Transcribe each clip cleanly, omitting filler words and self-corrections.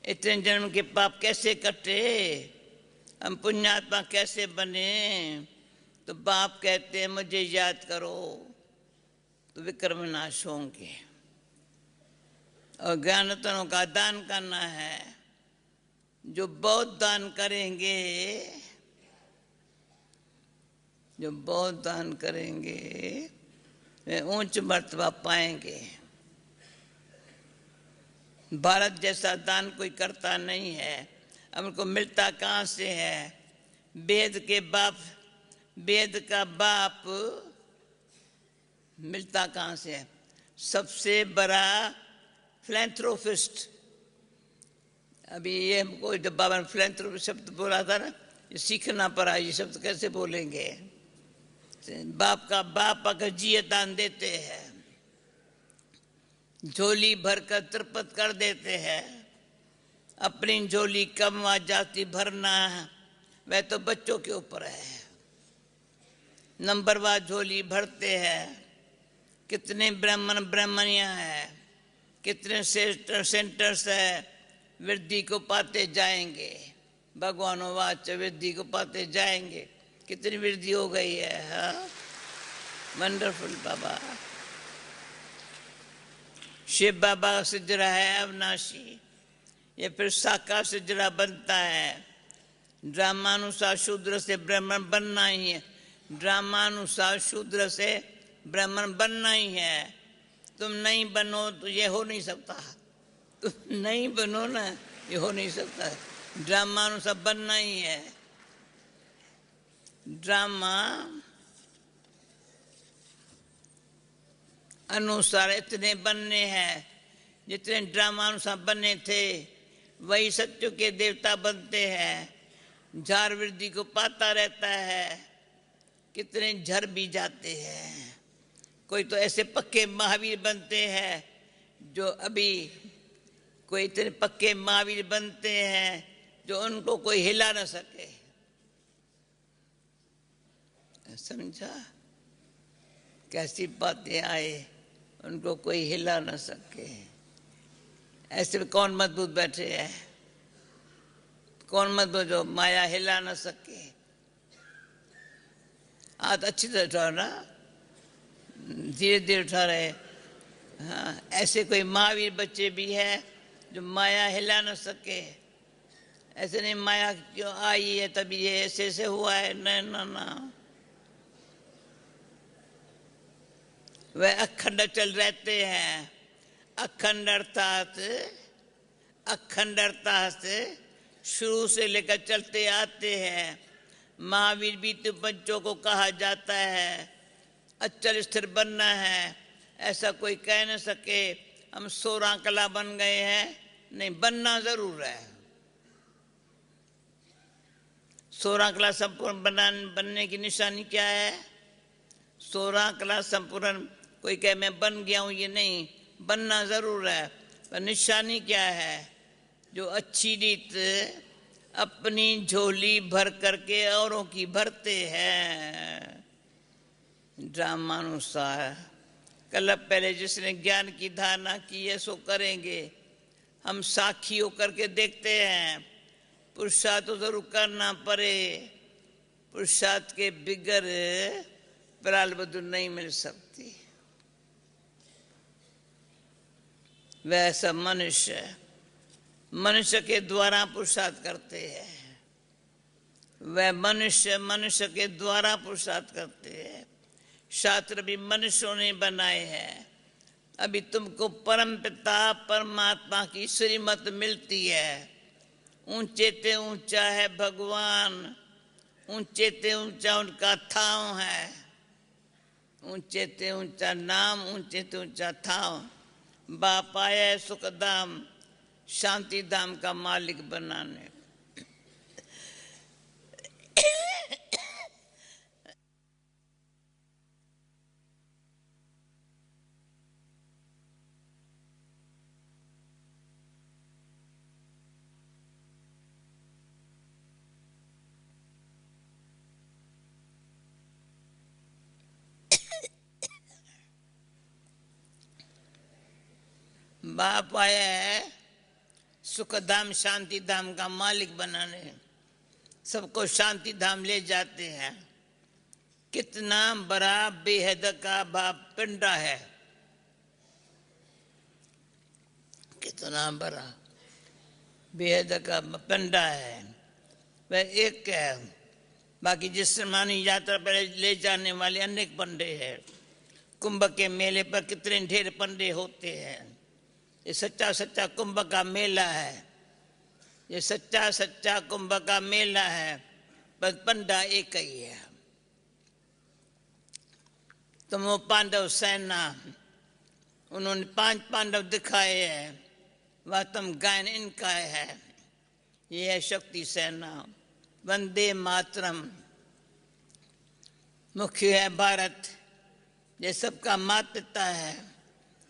इतने जन्म के पाप कैसे कटे, हम पुण्यात्मा कैसे बने। तो बाप कहते हैं मुझे याद करो तो विक्रम नाश होंगे। और ज्ञानतनों का दान करना है। जो बहुत दान करेंगे, जो बहुत दान करेंगे वे ऊंच मर्तबा पाएंगे। भारत जैसा दान कोई करता नहीं है। हमको मिलता कहाँ से है? वेद के बाप, वेद का बाप मिलता कहाँ से है? सबसे बड़ा फिलैंथ्रोपिस्ट। अभी ये हमको जब बाबा ने फिलैंथ्रोपिस्ट शब्द बोला था ना, ये सीखना पड़ा। ये शब्द कैसे बोलेंगे? बाप का बाप अगर जिये दान देते हैं, झोली भरकर तिरपत कर देते हैं। अपनी झोली कम आ जाती भरना, वह तो बच्चों के ऊपर है। नंबरवार झोली भरते हैं। कितने ब्राह्मण ब्राह्मणियां हैं, कितने सेंटर्स है, वृद्धि को पाते जाएंगे। भगवानों वाच वृद्धि को पाते जाएंगे। कितनी वृद्धि हो गई है। हाँ, वंडरफुल बाबा। शिव बाबा सिजरा है अविनाशी, ये फिर साकार सिजरा बनता है। ड्रामानुसार शूद्र से ब्राह्मण बनना ही है। ड्रामानुसार शूद्र से ब्राह्मण बनना ही है। तुम नहीं बनो तो ये हो नहीं सकता। तुम नहीं बनो ना, ये हो नहीं सकता। ड्रामानुसार बनना ही है। ड्रामा अनुसार इतने बनने हैं जितने ड्रामा अनुसार बने थे, वही सत्य के देवता बनते हैं। झार वृद्धि को पाता रहता है। कितने झर भी जाते हैं। कोई तो ऐसे पक्के महावीर बनते हैं जो अभी, कोई इतने पक्के महावीर बनते हैं जो उनको कोई हिला ना सके। समझा कैसी बातें आए, उनको कोई हिला ना सके। ऐसे में कौन मजबूत बैठे हैं? कौन मजबूत जो माया हिला ना सके? हाथ अच्छी तरह उठा ना, धीरे धीरे उठा रहे। हाँ, ऐसे कोई महावीर बच्चे भी हैं जो माया हिला ना सके। ऐसे नहीं माया क्यों आई है तभी ये ऐसे ऐसे हुआ है, न ना ना। वह अखंड चल रहते हैं। अखंड अर्थात, अखंड अर्थात शुरू से लेकर चलते आते हैं। महावीर भी तो बच्चों को कहा जाता है अचल स्थिर बनना है। ऐसा कोई कह न सके हम 16 कला बन गए हैं। नहीं, बनना जरूर है। 16 कला संपूर्ण बनने की निशानी क्या है? 16 कला संपूर्ण कोई कहे मैं बन गया हूं, ये नहीं, बनना जरूर है। पर निशानी क्या है? जो अच्छी रीत अपनी झोली भर करके औरों की भरते हैं। ड्रामानुसार कल पहले जिसने ज्ञान की धारणा की है सो करेंगे। हम साक्षी होकर के देखते हैं। पुरुषार्थ तो जरूर करना पड़े। पुरुषार्थ के बिगर प्राल बधु नहीं मिल सकती। वैसा मनुष्य, मनुष्य के द्वारा पुरुषार्थ करते हैं। वह मनुष्य, मनुष्य के द्वारा पुरुषार्थ करते हैं। शास्त्र भी मनुष्यों ने बनाए हैं। अभी तुमको परम पिता परमात्मा की श्रीमत मिलती है। ऊंचे ते ऊंचा है भगवान, ऊंचे ते ऊंचा उनका थाव है। ऊंचे ते ऊंचा नाम, ऊंचे ते ऊंचा थाव। बाप आया है सुखधाम, शांति धाम का मालिक बनाने। बाप आया है सुख धाम शांति धाम का मालिक बनाने, सबको शांति धाम ले जाते हैं। कितना बड़ा बेहद का बाप पिंडा है, कितना बड़ा बेहद का पिंडा है, वह एक है। बाकी जिस मानी यात्रा पर ले जाने वाले अनेक पंडे हैं। कुंभ के मेले पर कितने ढेर पंडे होते हैं। ये सच्चा सच्चा कुंभ का मेला है, ये सच्चा सच्चा कुंभ का मेला है, पर पंडा एक ही है। तुम वो पांडव सेना, उन्होंने 5 पांडव दिखाए हैं, वह तुम गायन इनका है। ये है शक्ति सेना। वंदे मातरम। मुख्य है भारत, ये सबका माता पिता है,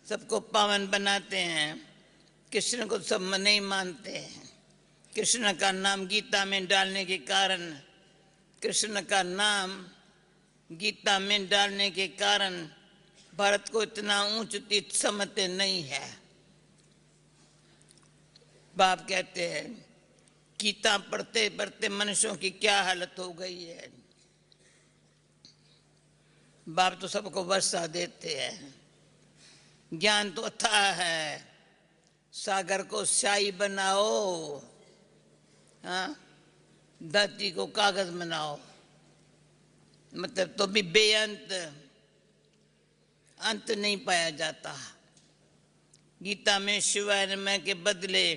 सबको पावन बनाते हैं। कृष्ण को सब नहीं मानते हैं। कृष्ण का नाम गीता में डालने के कारण, कृष्ण का नाम गीता में डालने के कारण भारत को इतना ऊंच तीत समझते नहीं है। बाप कहते हैं गीता पढ़ते पढ़ते मनुष्यों की क्या हालत हो गई है। बाप तो सबको वर्षा देते हैं। ज्ञान तो अथाह है, सागर को स्याही बनाओ, हाँ, धरती को कागज बनाओ, मतलब तो भी बेअंत, अंत नहीं पाया जाता। गीता में शिवाय नमः के बदले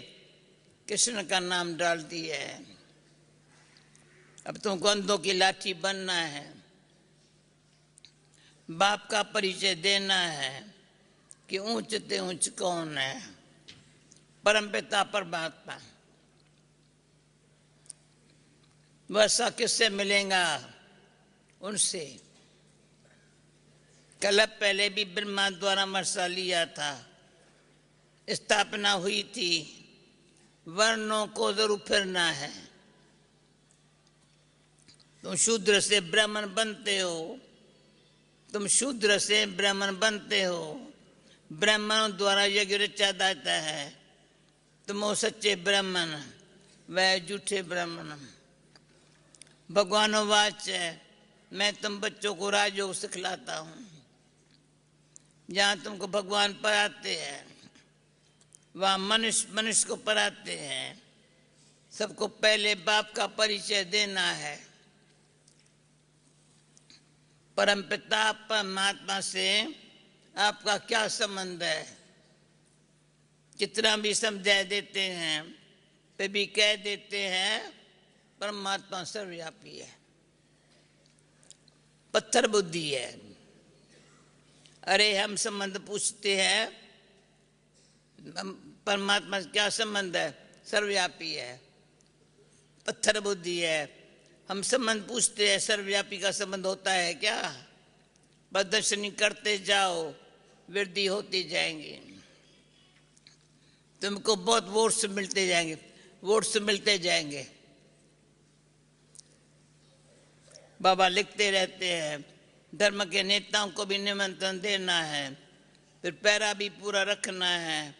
कृष्ण का नाम डाल दिया है। अब तुमको अंधों की लाठी बनना है, बाप का परिचय देना है कि ऊंच ते ऊंच कौन है, परमपिता परमात्मा। वर्षा किससे मिलेगा? उनसे। कल्प पहले भी ब्रह्मा द्वारा वर्षा लिया था, स्थापना हुई थी। वर्णों को जरूर फिरना है। तुम शूद्र से ब्राह्मण बनते हो, तुम शूद्र से ब्राह्मण बनते हो। ब्राह्मणों द्वारा यज्ञ रचा जाता है। तुम हो सच्चे ब्राह्मण, वह झूठे ब्राह्मण। भगवान वाच है, मैं तुम बच्चों को राजयोग सिखलाता हूँ। जहाँ तुमको भगवान पढ़ाते हैं, वहाँ मनुष्य मनुष्य को पढ़ाते हैं। सबको पहले बाप का परिचय देना है। परमपिता परमात्मा से आपका क्या संबंध है? कितना भी समझा देते हैं, फिर भी कह देते हैं परमात्मा सर्वव्यापी है, पत्थर बुद्धि है। अरे हम संबंध पूछते हैं, परमात्मा से क्या संबंध है? सर्वव्यापी है, पत्थर बुद्धि है। हम संबंध पूछते हैं, सर्वव्यापी का संबंध होता है क्या? प्रदर्शनी करते जाओ, वृद्धि होती जाएंगी। तुमको बहुत वोट्स मिलते जाएंगे, वोट्स मिलते जाएंगे। बाबा लिखते रहते हैं, धर्म के नेताओं को भी निमंत्रण देना है, फिर पैरा भी पूरा रखना है।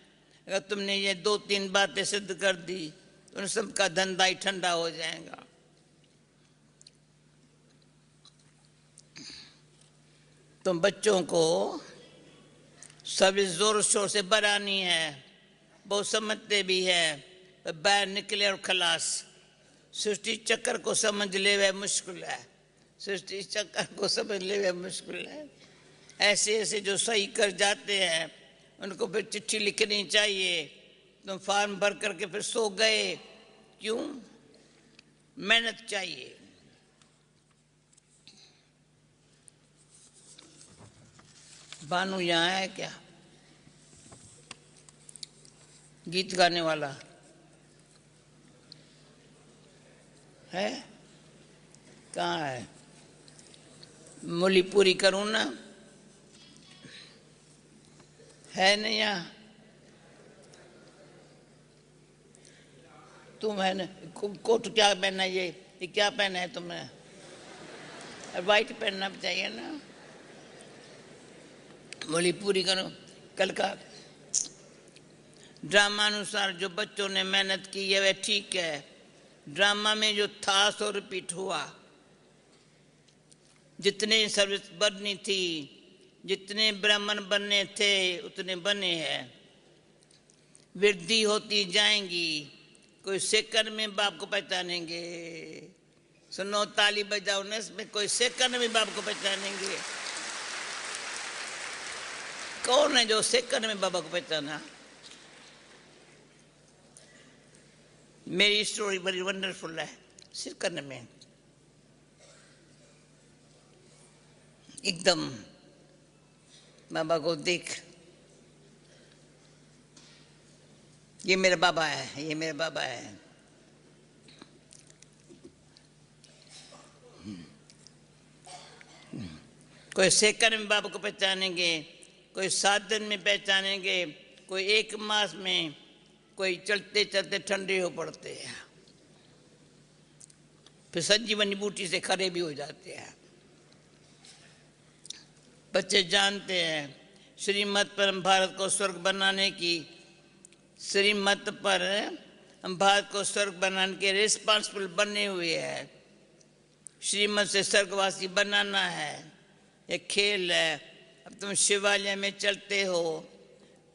अगर तुमने ये 2-3 बातें सिद्ध कर दी, तो उन सबका धंधा ही ठंडा हो जाएगा। तुम बच्चों को सर्विस जोर शोर से बढ़ानी है, बहुत समझते भी है, पर बाहर निकले और खलास। सृष्टि चक्र को समझ ले वह मुश्किल है, सृष्टि चक्र को समझ ले वह मुश्किल है। ऐसे ऐसे जो सही कर जाते हैं, उनको फिर चिट्ठी लिखनी चाहिए। तुम फॉर्म भर करके फिर सो गए, क्यों? मेहनत चाहिए। भानु यहाँ है क्या? गीत गाने वाला है? कहाँ है? मूली पूरी करूँ ना? है नहीं यहाँ? तुम है ना? कोट क्या पहना? ये क्या पहना है तुमने? वाइट पहनना चाहिए ना। मूली पूरी करो। कल का ड्रामानुसार जो बच्चों ने मेहनत की है वह ठीक है। ड्रामा में जो था सो रिपीट हुआ। जितने सर्विस बननी थी, जितने ब्राह्मण बनने थे उतने बने हैं। वृद्धि होती जाएंगी, कोई सेकंड में बाप को पहचानेंगे। सुनो, ताली बजाओ न, इसमें कोई सेकंड में बाप को पहचानेंगे। कौन है जो सेकंड में बाबा को पहचाना? मेरी स्टोरी बड़ी वंडरफुल है। सेकंड में एकदम बाबा को देख, ये मेरा बाबा है, ये मेरा बाबा है। कोई सेकंड में बाबा को पहचानेंगे, कोई 7 दिन में पहचानेंगे, कोई 1 मास में, कोई चलते चलते ठंडे हो पड़ते हैं, फिर संजीवनी बूटी से खड़े भी हो जाते हैं। बच्चे जानते हैं श्रीमत पर हम भारत को स्वर्ग बनाने की, श्रीमत पर हम भारत को स्वर्ग बनाने के रिस्पॉन्सिबल बने हुए हैं। श्रीमत से स्वर्गवासी बनाना है, ये खेल है। अब तुम शिवालय में चलते हो,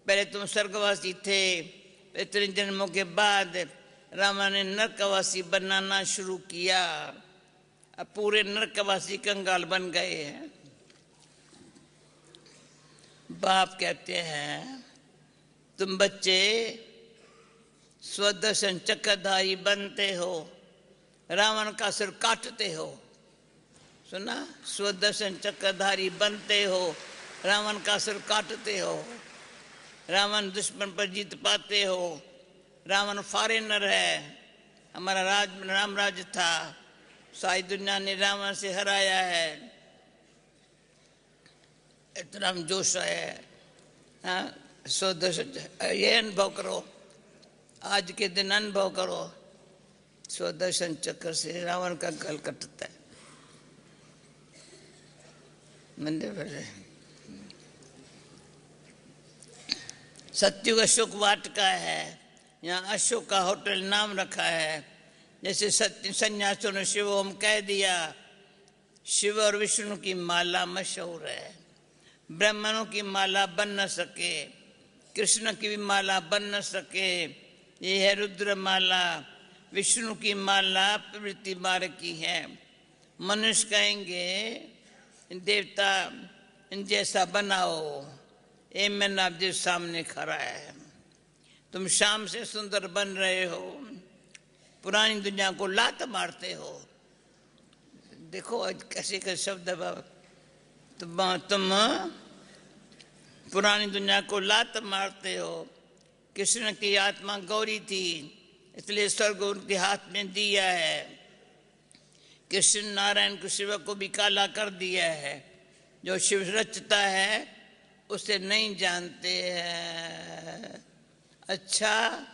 पहले तुम स्वर्गवासी थे, इतने जन्मों के बाद रावण ने नरकवासी बनाना शुरू किया। अब पूरे नरकवासी कंगाल बन गए हैं। बाप कहते हैं तुम बच्चे स्वदर्शन चक्रधारी बनते हो, रावण का सिर काटते हो। सुना, स्वदर्शन चक्रधारी बनते हो, रावण का सिर काटते हो। रावण दुश्मन पर जीत पाते हो। रावण फॉरेनर है, हमारा राम राज्य था, सारी दुनिया ने रावण से हराया है। इतना जोश है। हाँ, स्वदर्शन ये अनुभव करो, आज के दिन अनुभव करो। स्वदर्शन चक्र से रावण का गल कटता है। मंदिर सत्युग अशोक वाटिका है, यहाँ अशोक का होटल नाम रखा है। जैसे सत्य सन्यासियों ने शिव ओम कह दिया। शिव और विष्णु की माला मशहूर है। ब्राह्मणों की माला बन न सके, कृष्ण की भी माला बन न सके, ये है रुद्र माला। विष्णु की माला प्रवृत्ति मार्ग की है। मनुष्य कहेंगे देवता इन जैसा बनाओ, ये मैंने आप जो सामने खड़ा है। तुम शाम से सुंदर बन रहे हो, पुरानी दुनिया को लात मारते हो। देखो कैसे कैसे शब्द तुम पुरानी दुनिया को लात मारते हो। कृष्ण की आत्मा गौरी थी, इसलिए स्वर्ग उनके हाथ में दिया है। कृष्ण नारायण को शिव को भी काला कर दिया है। जो शिव रचता है उसे नहीं जानते हैं। अच्छा,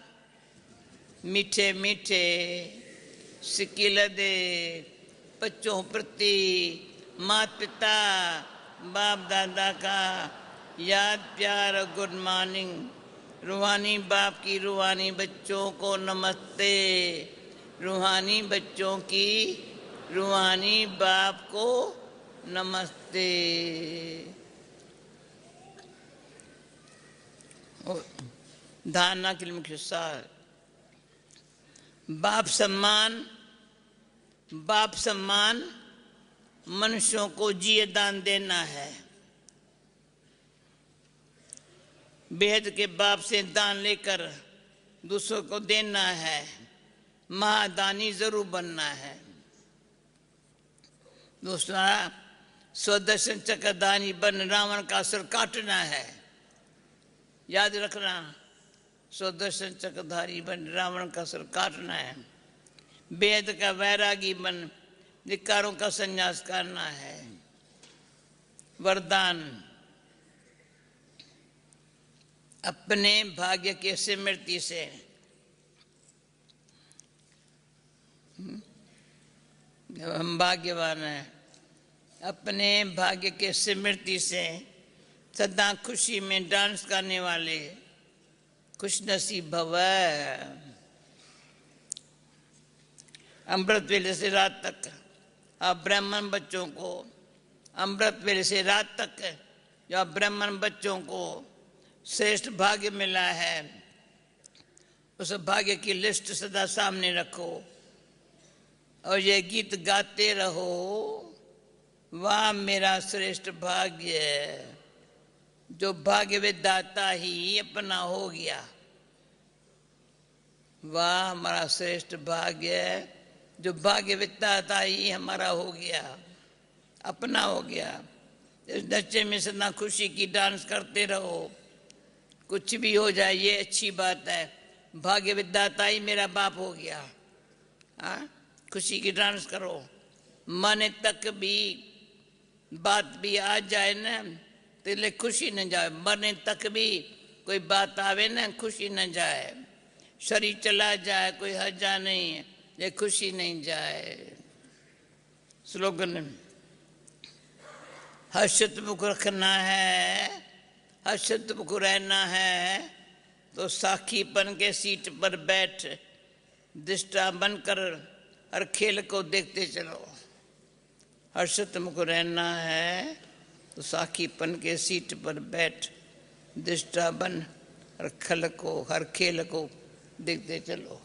मीठे मीठे सिक्की लदे बच्चों प्रति माता पिता बाप दादा का याद प्यार और गुड मॉर्निंग। रूहानी बाप की रूहानी बच्चों को नमस्ते। रूहानी बच्चों की रूहानी बाप को नमस्ते। धारणा के लिए मुख्य सार, बाप सम्मान मनुष्यों को जिये दान देना है। बेहद के बाप से दान लेकर दूसरों को देना है। महादानी जरूर बनना है। दूसरा, स्वदर्शन चक्रधारी बन रावण का सिर काटना है। याद रखना, स्वदर्शन चक्रधारी बन रावण का सिर काटना है। बेहद का वैरागी बन धिक्कारों का संन्यास करना है। वरदान, अपने भाग्य की स्मृति से हम भाग्यवान हैं। अपने भाग्य के स्मृति से सदा खुशी में डांस करने वाले खुश नसीब भव। अमृत वेले से रात तक अब ब्राह्मण बच्चों को, अमृत वेले से रात तक जो ब्राह्मण बच्चों को श्रेष्ठ भाग्य मिला है, उस भाग्य की लिस्ट सदा सामने रखो और ये गीत गाते रहो। वाह मेरा श्रेष्ठ भाग्य, जो भाग्य विधाता ही अपना हो गया। वाह हमारा श्रेष्ठ भाग्य, जो भाग्य विधाता ही हमारा हो गया, अपना हो गया। इस नशे में सदा खुशी की डांस करते रहो। कुछ भी हो जाए ये अच्छी बात है, भाग्य विधाता ही मेरा बाप हो गया। हाँ, खुशी की डांस करो। मन तक भी बात भी आ जाए ना तो ले खुशी न जाए। मरने तक भी कोई बात आवे ना खुशी न जाए। शरीर चला जाए कोई हर्जा नहीं है, ये खुशी नहीं जाए। स्लोगन हर्षित मुख रखना है, हर्षित मुख रहना है तो साखीपन के सीट पर बैठ दृष्टा बनकर हर खेल को देखते चलो। हर्षित मुख रहना है तो साखीपन के सीट पर बैठ दृष्टा बन हर खेल को देखते चलो।